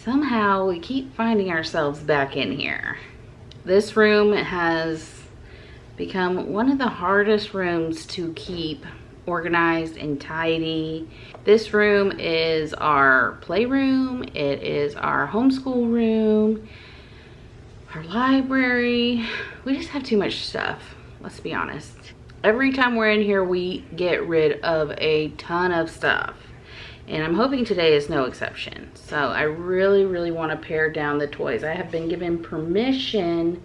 somehow we keep finding ourselves back in here. This room has become one of the hardest rooms to keep organized and tidy. This room is our playroom, it is our homeschool room, our library. We just have too much stuff, let's be honest. Every time we're in here, we get rid of a ton of stuff. And I'm hoping today is no exception. So I really want to pare down the toys. I have been given permission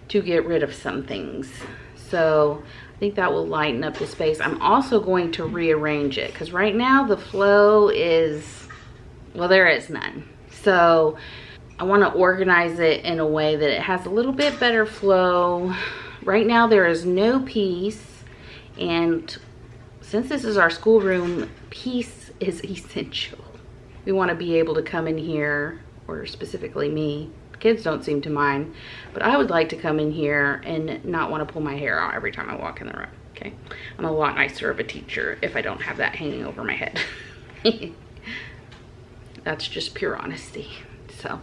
to get rid of some things. So I think that will lighten up the space. I'm also going to rearrange it because right now the flow is, well, there is none. So I want to organize it in a way that it has a little bit better flow. Right now there is no peace, and since this is our schoolroom, peace is essential. We want to be able to come in here, or specifically me. Kids don't seem to mind, but I would like to come in here and not want to pull my hair out every time I walk in the room. Okay, I'm a lot nicer of a teacher if I don't have that hanging over my head. That's just pure honesty. So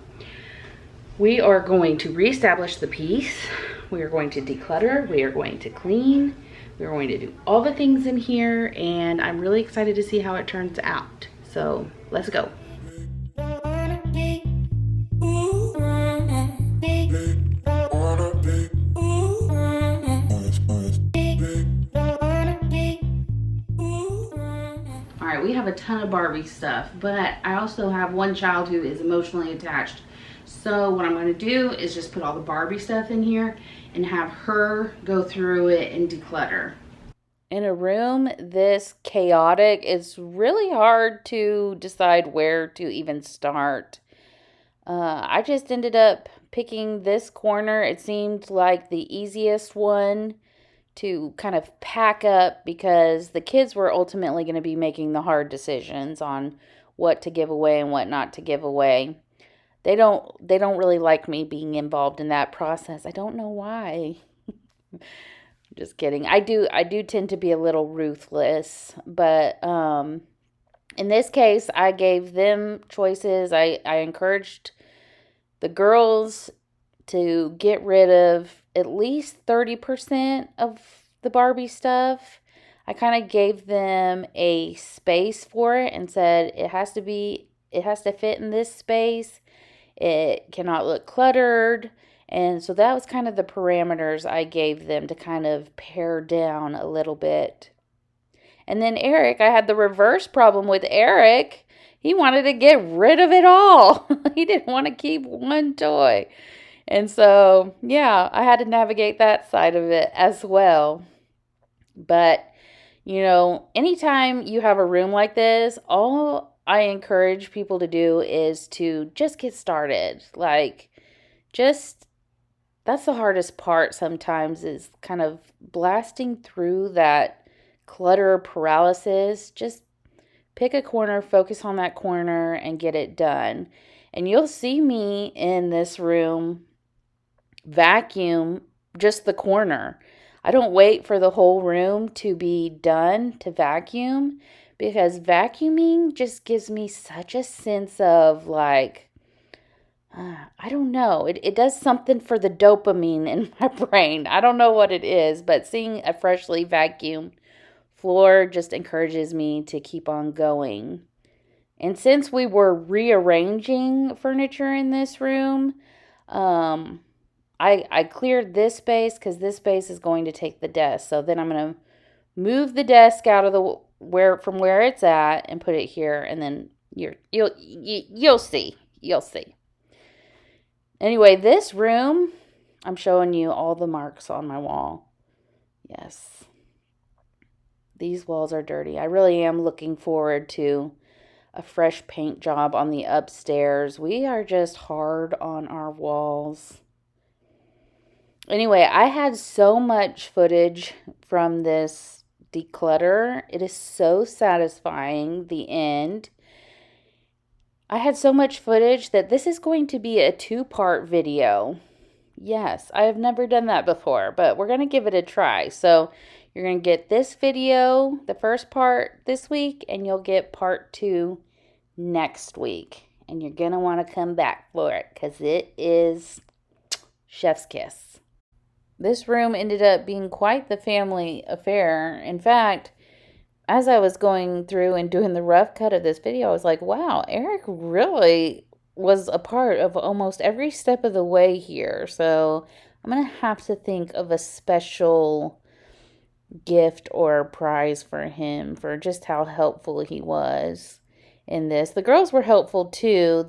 we are going to reestablish the peace. We are going to declutter. We are going to clean. We're going to do all the things in here, and I'm really excited to see how it turns out. So let's go. All right, we have a ton of Barbie stuff, but I also have one child who is emotionally attached. So what I'm going to do is just put all the Barbie stuff in here and have her go through it and declutter. In a room this chaotic, it's really hard to decide where to even start. I just ended up picking this corner. It seemed like the easiest one to kind of pack up because the kids were ultimately going to be making the hard decisions on what to give away and what not to give away. They don't really like me being involved in that process. I don't know why. Just kidding. I do tend to be a little ruthless, but in this case, I gave them choices. I encouraged the girls to get rid of at least 30% of the Barbie stuff. I kind of gave them a space for it and said it has to fit in this space. It cannot look cluttered. And so that was kind of the parameters I gave them to kind of pare down a little bit. And then Eric, I had the reverse problem with Eric. He wanted to get rid of it all. He didn't want to keep one toy. And so, yeah, I had to navigate that side of it as well. But, you know, anytime you have a room like this, all I encourage people to do is to just get started. That's the hardest part sometimes, is kind of blasting through that clutter paralysis. Just pick a corner, focus on that corner, and get it done. And you'll see me in this room vacuum just the corner. I don't wait for the whole room to be done to vacuum, because vacuuming just gives me such a sense of I don't know. It does something for the dopamine in my brain. I don't know what it is, but seeing a freshly vacuumed floor just encourages me to keep on going. And since we were rearranging furniture in this room, I cleared this space because this space is going to take the desk. So then I'm going to move the desk out of from where it's at and put it here, and then you'll see. Anyway, this room, I'm showing you all the marks on my wall. Yes. These walls are dirty. I really am looking forward to a fresh paint job on the upstairs. We are just hard on our walls. Anyway, I had so much footage from this declutter. It is so satisfying, the end. I had so much footage that this is going to be a 2-part video. Yes, I have never done that before, but we're going to give it a try. So you're going to get this video, the first part this week, and you'll get part 2 next week. and you're going to want to come back for it because it is chef's kiss. This room ended up being quite the family affair. In fact, as I was going through and doing the rough cut of this video, I was like, wow, Eric really was a part of almost every step of the way here. So I'm going to have to think of a special gift or prize for him for just how helpful he was in this. The girls were helpful too.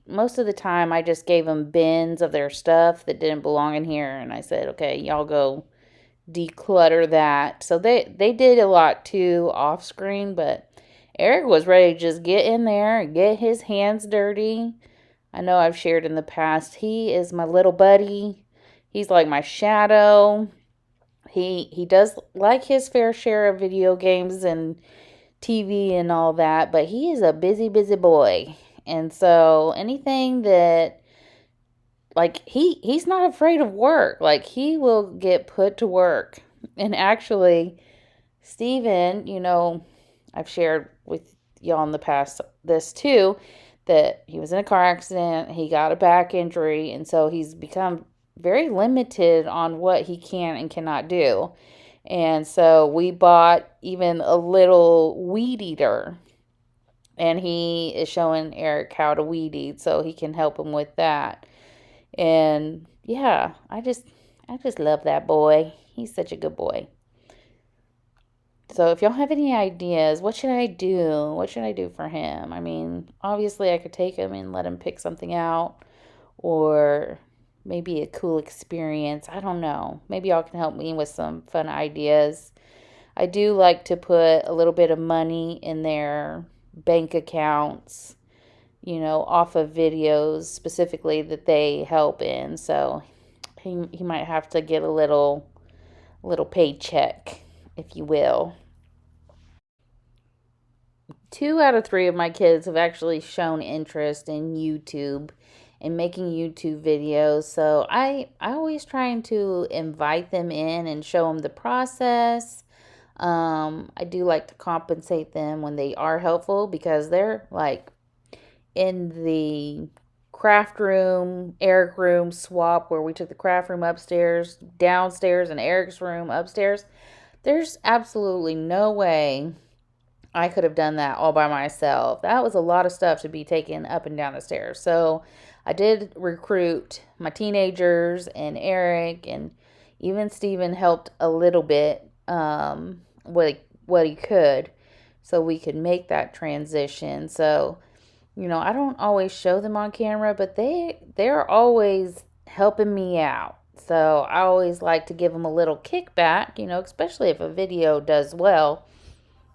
Most of the time I just gave them bins of their stuff that didn't belong in here, and I said, okay, y'all go declutter that. So they did a lot too off screen, but Eric was ready to just get in there and get his hands dirty. I know I've shared in the past, he is my little buddy. He's like my shadow. He does like his fair share of video games and TV and all that, but he is a busy boy. And so anything that, like, he's not afraid of work. Like, he will get put to work. And actually, Steven, you know, I've shared with y'all in the past this too, that he was in a car accident, he got a back injury, and so he's become very limited on what he can and cannot do. And so we bought even a little weed eater, and he is showing Eric how to weed eat so he can help him with that. And yeah, I just love that boy. He's such a good boy. So if y'all have any ideas, what should I do? What should I do for him? I mean, obviously I could take him and let him pick something out, or maybe a cool experience. I don't know. Maybe y'all can help me with some fun ideas. I do like to put a little bit of money in their bank accounts, you know, off of videos specifically that they help in. So he might have to get a little paycheck, if you will. 2 out of 3 of my kids have actually shown interest in YouTube and making YouTube videos. So I always trying to invite them in and show them the process. I do like to compensate them when they are helpful, because they're like in the craft room, Eric room swap, where we took the craft room upstairs, downstairs, and Eric's room upstairs. There's absolutely no way I could have done that all by myself. That was a lot of stuff to be taken up and down the stairs. So I did recruit my teenagers and Eric, and even Steven helped a little bit, what he could, so we could make that transition. So, you know, I don't always show them on camera, but they're always helping me out. So I always like to give them a little kickback, you know, especially if a video does well.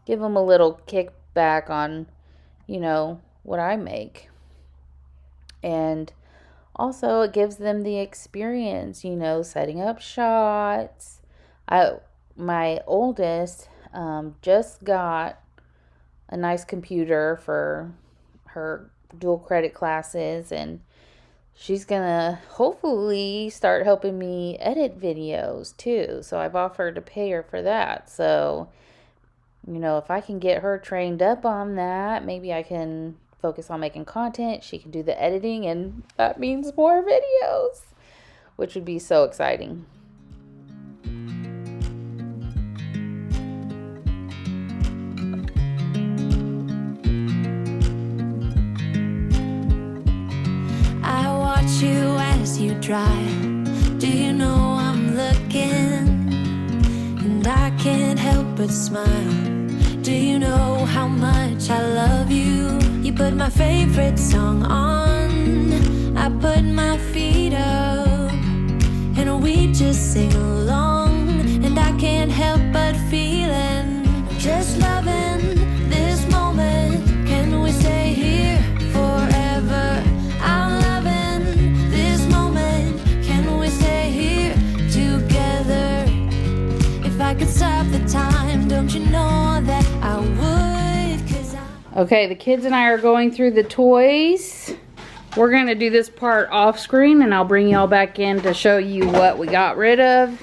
Give them a little kickback on, you know, what I make. And also it gives them the experience, you know, setting up shots. My oldest just got a nice computer for her dual credit classes, and she's gonna hopefully start helping me edit videos too. So I've offered to pay her for that. So, you know, if I can get her trained up on that, maybe I can focus on making content. She can do the editing, and that means more videos, which would be so exciting. I watch you as you drive. Do you know I'm looking? And I can't help but smile. Do you know how much I love you? You put my favorite song on, I put my feet up, and we just sing along. And I can't help but feeling, just loving this moment. Can we stay here forever? I'm loving this moment. Can we stay here together? If I could stop the time, don't you know that I would? 'Cause Okay, the kids and I are going through the toys. We're going to do this part off screen, and I'll bring y'all back in to show you what we got rid of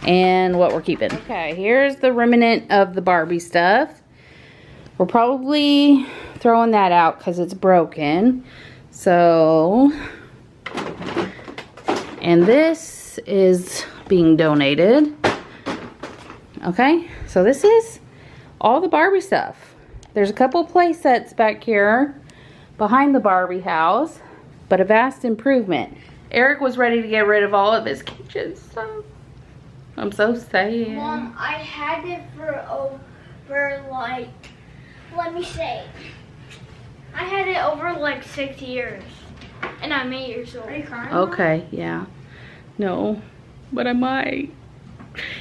and what we're keeping. Okay, here's the remnant of the Barbie stuff. We're probably throwing that out because it's broken. So, and this is being donated. Okay, so this is all the Barbie stuff. There's a couple play sets back here behind the Barbie house, but a vast improvement. Eric was ready to get rid of all of his kitchen stuff. I'm so sad. Mom, I had it for over like, let me say, I had it over like 6 years, and I'm 8 years old. Are you crying? Okay, yeah. No, but I might.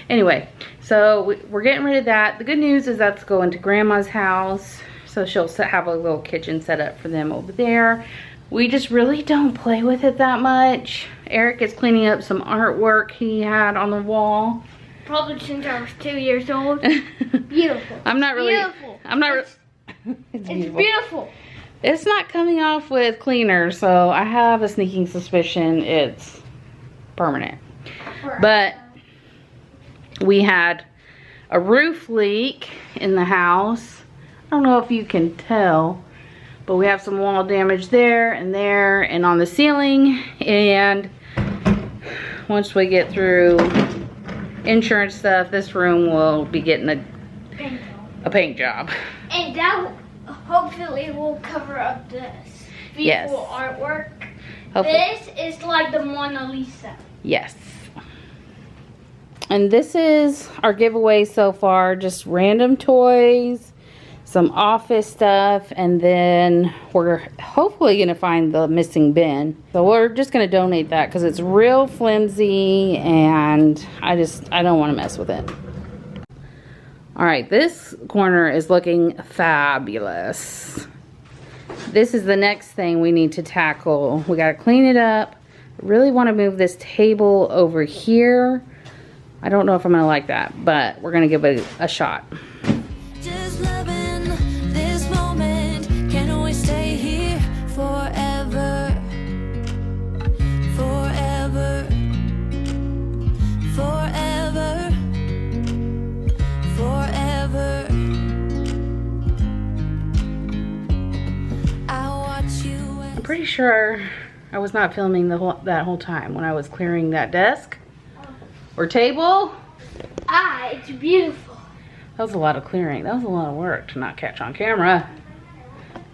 Anyway, so we're getting rid of that. The good news is that's going to Grandma's house, so she'll have a little kitchen set up for them over there. We just really don't play with it that much. Eric is cleaning up some artwork he had on the wall. Probably since I was 2 years old. Beautiful. I'm not really. Beautiful. I'm not. It's beautiful. It's not coming off with cleaner, so I have a sneaking suspicion it's permanent. But we had a roof leak in the house. I don't know if you can tell, but we have some wall damage there, and on the ceiling. And once we get through insurance stuff, this room will be getting a paint job. And that hopefully will cover up this beautiful artwork. Hopefully. This is like the Mona Lisa. Yes. And this is our giveaway so far. Just random toys, some office stuff, and then we're hopefully going to find the missing bin. So we're just going to donate that because it's real flimsy and I don't want to mess with it. All right, this corner is looking fabulous. This is the next thing we need to tackle. We got to clean it up. I really want to move this table over here. I don't know if I'm going to like that, but we're going to give it a shot. Just loving this moment. Can we stay here forever? Forever. Forever. Forever. I watch you. I'm pretty sure I was not filming that whole time when I was clearing that desk or table. It's beautiful. That was a lot of clearing. That was a lot of work to not catch on camera.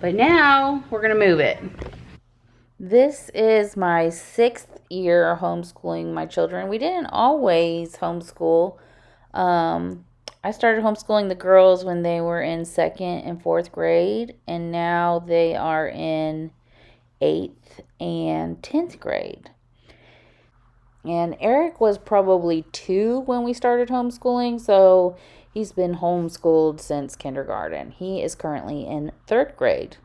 But now we're gonna move it. This is my 6th year homeschooling my children. We didn't always homeschool. I started homeschooling the girls when they were in 2nd and 4th grade, and now they are in 8th and 10th grade. And Eric was probably 2 when we started homeschooling, so he's been homeschooled since kindergarten. He is currently in 3rd grade.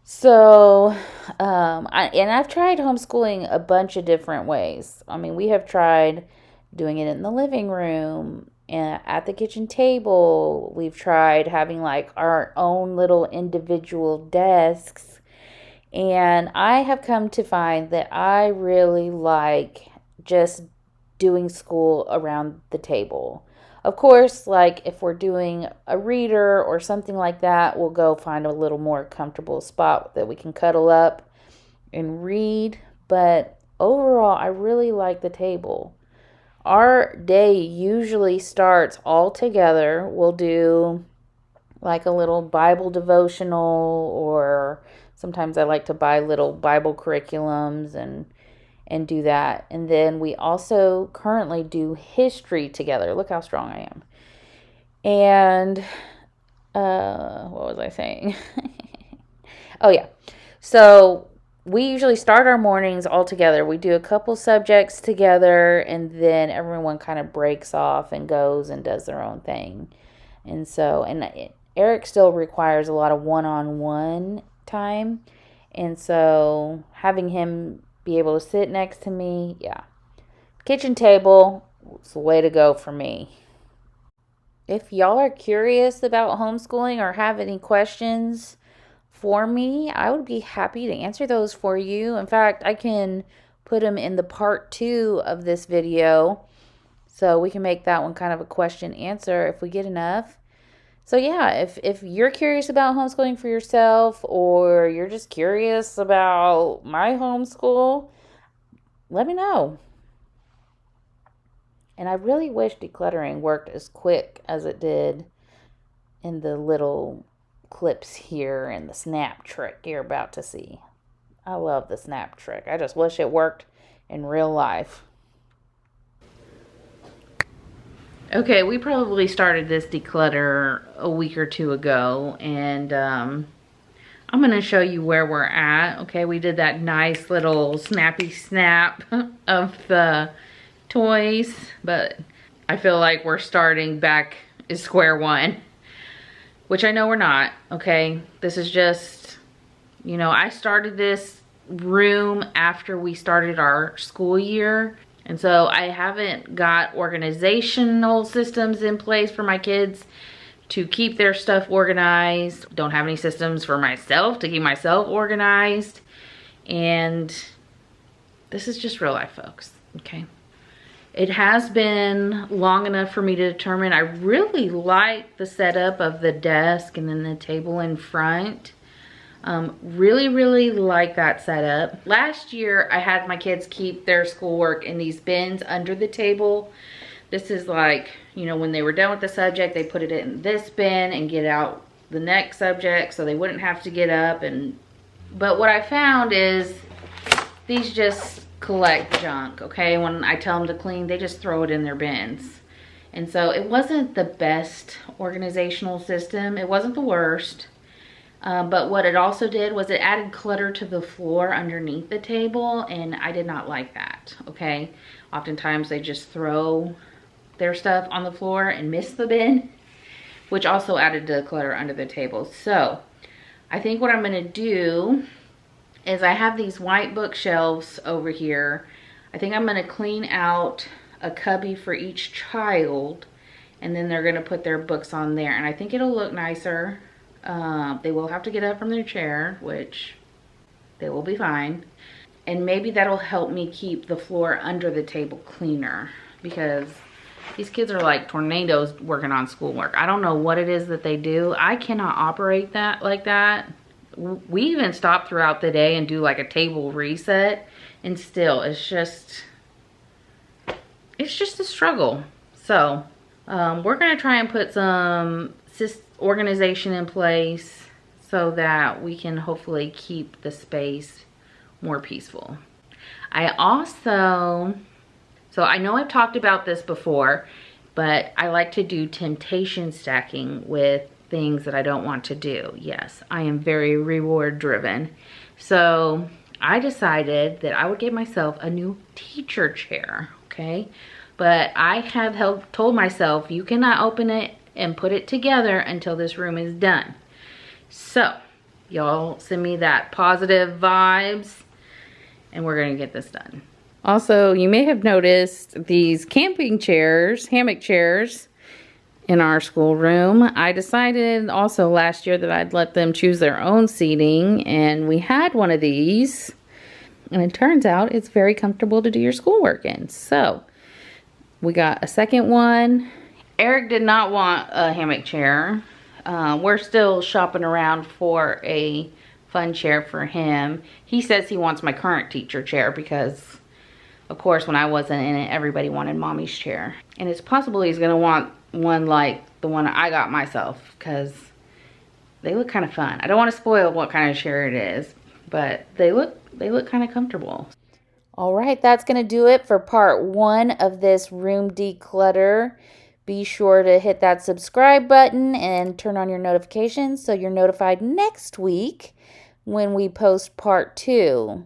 So, I've tried homeschooling a bunch of different ways. I mean, we have tried doing it in the living room, at the kitchen table. We've tried having like our own little individual desks. And I have come to find that I really like just doing school around the table. Of course, like if we're doing a reader or something like that, we'll go find a little more comfortable spot that we can cuddle up and read. But overall, I really like the table. Our day usually starts all together. We'll do like a little Bible devotional, or sometimes I like to buy little Bible curriculums and do that. And then we also currently do history together. Look how strong I am. And what was I saying? Oh yeah. So we usually start our mornings all together. We do a couple subjects together, and then everyone kind of breaks off and goes and does their own thing. And so, Eric still requires a lot of one-on-one time. And so having him be able to sit next to me, yeah. Kitchen table, it's the way to go for me. If y'all are curious about homeschooling or have any questions for me, I would be happy to answer those for you. In fact, I can put them in the part 2 of this video, so we can make that one kind of a question answer if we get enough. So yeah, if you're curious about homeschooling for yourself, or you're just curious about my homeschool, let me know. And I really wish decluttering worked as quick as it did in the little clips here and the snap trick you're about to see. I love the snap trick. I just wish it worked in real life. Okay, we probably started this declutter a week or two ago, and I'm going to show you where we're at. Okay, we did that nice little snappy snap of the toys, but I feel like we're starting back at square one, which I know we're not. Okay, this is just, you know, I started this room after we started our school year. And so I haven't got organizational systems in place for my kids to keep their stuff organized. Don't have any systems for myself to keep myself organized. And this is just real life, folks, okay? It has been long enough for me to determine I really like the setup of the desk and then the table in front. Really like that setup. Last year, I had my kids keep their schoolwork in these bins under the table. This is like, you know, when they were done with the subject, they put it in this bin and get out the next subject so they wouldn't have to get up. But what I found is these just collect junk, okay? When I tell them to clean, they just throw it in their bins. And so it wasn't the best organizational system. It wasn't the worst. But what it also did was it added clutter to the floor underneath the table, and I did not like that, okay? Oftentimes they just throw their stuff on the floor and miss the bin, which also added to the clutter under the table. So I think what I'm gonna do is I have these white bookshelves over here. I think I'm gonna clean out a cubby for each child, and then they're gonna put their books on there, and I think it'll look nicer. They will have to get up from their chair, which they will be fine. And maybe that'll help me keep the floor under the table cleaner, because these kids are like tornadoes working on schoolwork. I don't know what it is that they do. I cannot operate that like that. We even stop throughout the day and do like a table reset, and still it's just a struggle. So we're gonna try and put some organization in place so that we can hopefully keep the space more peaceful. I also, so I know I've talked about this before, but I like to do temptation stacking with things that I don't want to do. Yes, I am very reward driven. So I decided that I would get myself a new teacher chair, okay? But I have told myself, you cannot open it and put it together until this room is done. So y'all send me that positive vibes, and we're gonna get this done. Also, you may have noticed these camping chairs, hammock chairs in our schoolroom. I decided also last year that I'd let them choose their own seating, and we had one of these, and it turns out it's very comfortable to do your schoolwork in. So we got a second one. Eric did not want a hammock chair. We're still shopping around for a fun chair for him. He says he wants my current teacher chair because, of course, when I wasn't in it, everybody wanted mommy's chair. And it's possible he's gonna want one like the one I got myself, because they look kind of fun. I don't want to spoil what kind of chair it is, but they look kind of comfortable. All right, that's gonna do it for part 1 of this room declutter. Be sure to hit that subscribe button and turn on your notifications so you're notified next week when we post part 2.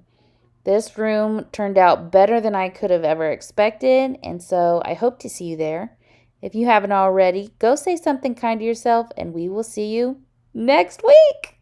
This room turned out better than I could have ever expected, and so I hope to see you there. If you haven't already, go say something kind to yourself, and we will see you next week.